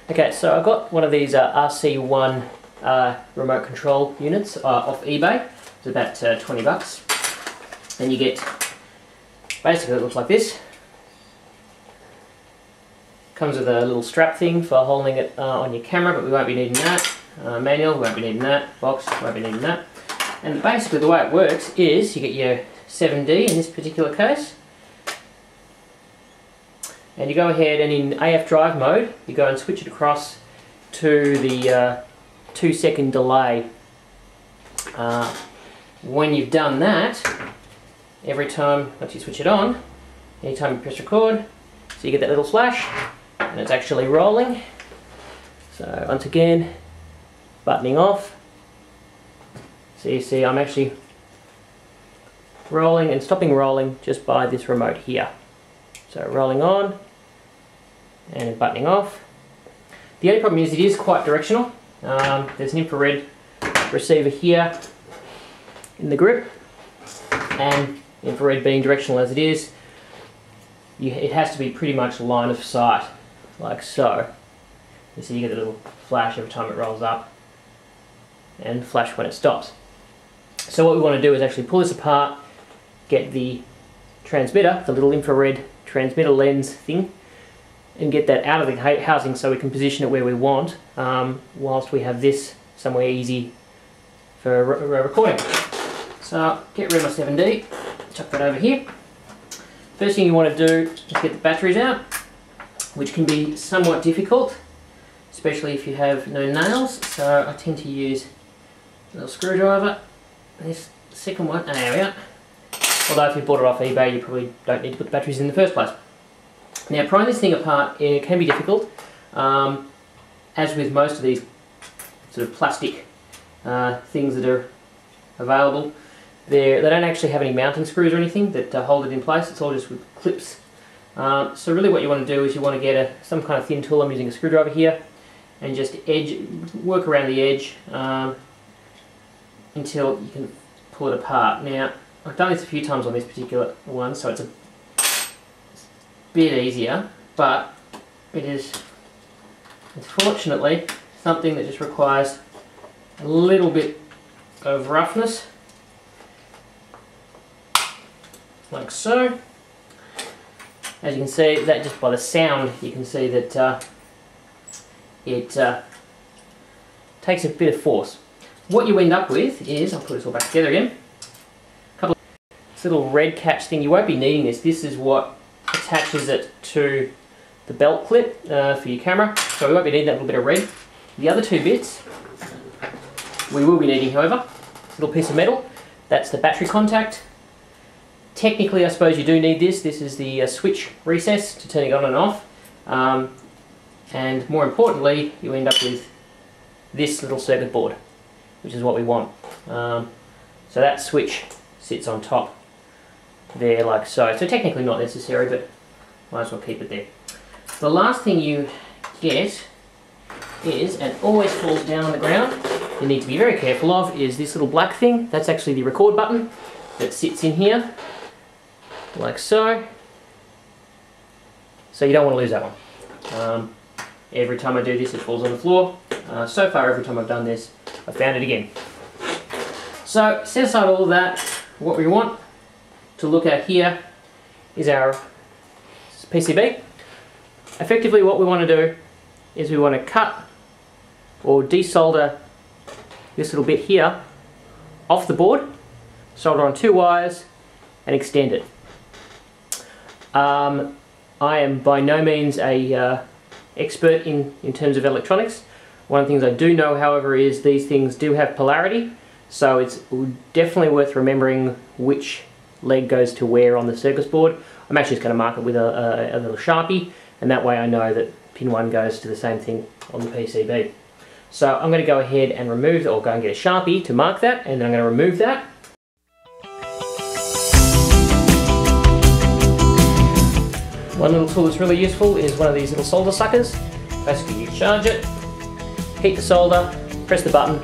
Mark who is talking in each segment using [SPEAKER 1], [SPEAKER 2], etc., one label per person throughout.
[SPEAKER 1] Okay, so I got one of these RC-1 remote control units off eBay. It's about 20 bucks. And you get, basically it looks like this. Comes with a little strap thing for holding it on your camera, but we won't be needing that. Manual, we won't be needing that. Box, won't be needing that. And basically the way it works is you get your 7D in this particular case. And you go ahead and in AF drive mode, you go and switch it across to the 2-second delay. When you've done that, every time, once you switch it on, anytime you press record, so you get that little flash, and it's actually rolling. So once again, buttoning off. So you see I'm actually rolling and stopping rolling just by this remote here. So rolling on and buttoning off. The only problem is it is quite directional. There's an infrared receiver here in the grip, and infrared being directional as it is, it has to be pretty much line of sight, like so. You see you get a little flash every time it rolls up, and flash when it stops. So what we want to do is actually pull this apart, get the transmitter, the little infrared transmitter lens thing, and get that out of the housing so we can position it where we want, whilst we have this somewhere easy for recording. So get rid of my 7D, chuck that over here. First thing you want to do is get the batteries out, which can be somewhat difficult, especially if you have no nails. So I tend to use a little screwdriver. This second one, there we are. Although if you bought it off eBay, you probably don't need to put the batteries in the first place. Now prying this thing apart, it can be difficult, as with most of these sort of plastic things that are available. They don't actually have any mounting screws or anything that hold it in place. It's all just with clips. So really what you want to do is you want to get some kind of thin tool. I'm using a screwdriver here, and just work around the edge until you can pull it apart. Now I've done this a few times on this particular one, so it's a bit easier, but it is unfortunately something that just requires a little bit of roughness, like so. As you can see, that just by the sound, you can see that it takes a bit of force. What you end up with is, I'll put this all back together again, this little red catch thing. You won't be needing this. This is what attaches it to the belt clip for your camera, so we won't be needing that little bit of red. The other two bits we will be needing, however, this little piece of metal, that's the battery contact. Technically I suppose you do need this. This is the switch recess to turn it on and off, and more importantly you end up with this little circuit board, which is what we want. So that switch sits on top there like so. So technically not necessary, but might as well keep it there. The last thing you get is, and always falls down on the ground, you need to be very careful of, is this little black thing. That's actually the record button that sits in here, like so. So you don't want to lose that one. Every time I do this it falls on the floor. So far every time I've done this I've found it again. So set aside all of that. What we want to look at here is our PCB. Effectively what we want to do is we want to cut or desolder this little bit here off the board, solder on 2 wires and extend it. I am by no means a expert in terms of electronics. One of the things I do know, however, is these things do have polarity, so it's definitely worth remembering which leg goes to where on the circuit board. I'm actually just going to mark it with a little Sharpie, and that way I know that pin 1 goes to the same thing on the PCB. So I'm going to go ahead and remove, or go and get a Sharpie to mark that, and then I'm going to remove that. One little tool that's really useful is one of these little solder suckers. Basically you charge it, heat the solder, press the button,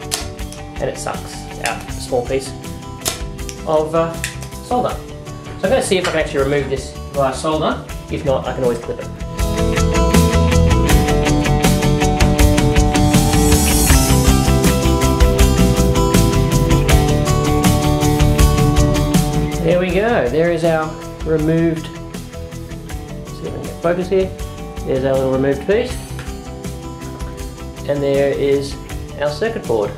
[SPEAKER 1] and it sucks out a small piece of solder. So I'm going to see if I can actually remove this via solder. If not, I can always clip it. There we go, there is our removed, let's see if I can get focus here. There's our little removed piece. And there is our circuit board.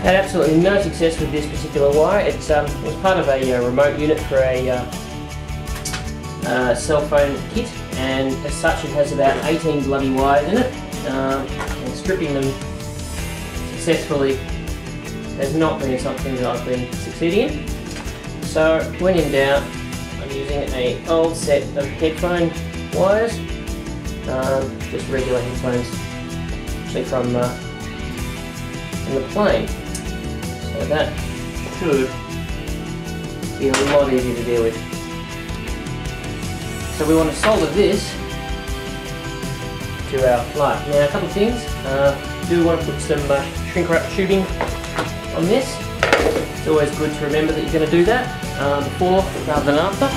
[SPEAKER 1] Had absolutely no success with this particular wire. It was part of a remote unit for a cell phone kit, and as such it has about 18 bloody wires in it, and stripping them successfully has not been something that I've been succeeding in. So when in doubt, I'm using an old set of headphone wires, just regular headphones, actually from the plane. So that should be a lot easier to deal with. So we want to solder this to our light. Now a couple of things, do want to put some shrink wrap tubing on this. It's always good to remember that you're going to do that before rather than after.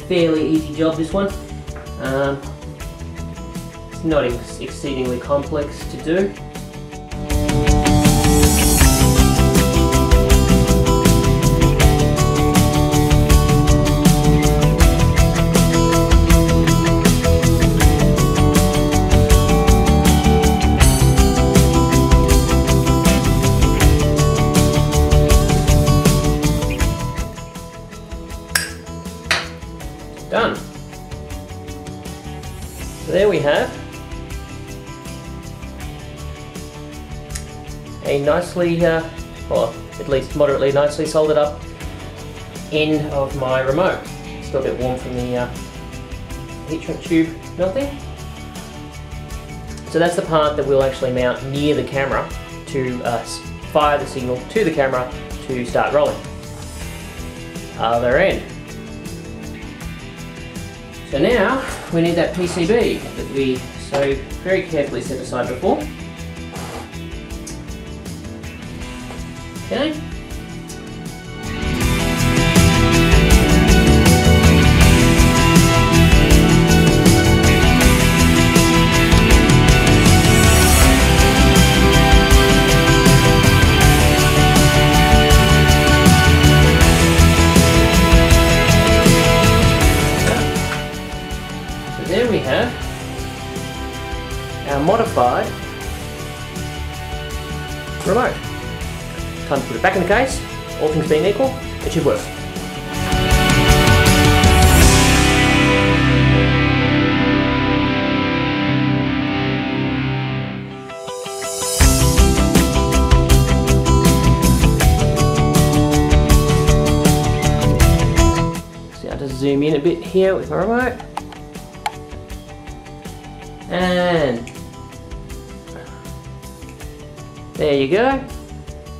[SPEAKER 1] Fairly easy job, this one. It's not exceedingly complex to do. Done. So there we have a nicely, or at least moderately nicely soldered up end of my remote. Still a bit warm from the heat shrink tube melting. So that's the part that we'll actually mount near the camera to fire the signal to the camera to start rolling. Other end. So now we need that PCB that we so very carefully set aside before. Okay. There we have our modified remote. Time to put it back in the case. All things being equal, it should work. So I'll just zoom in a bit here with my remote. And there you go.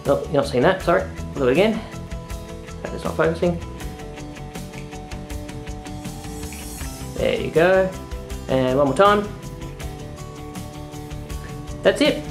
[SPEAKER 1] Oh, you're not seeing that, sorry. I'll do it again. Hope it's not focusing. There you go. And one more time. That's it.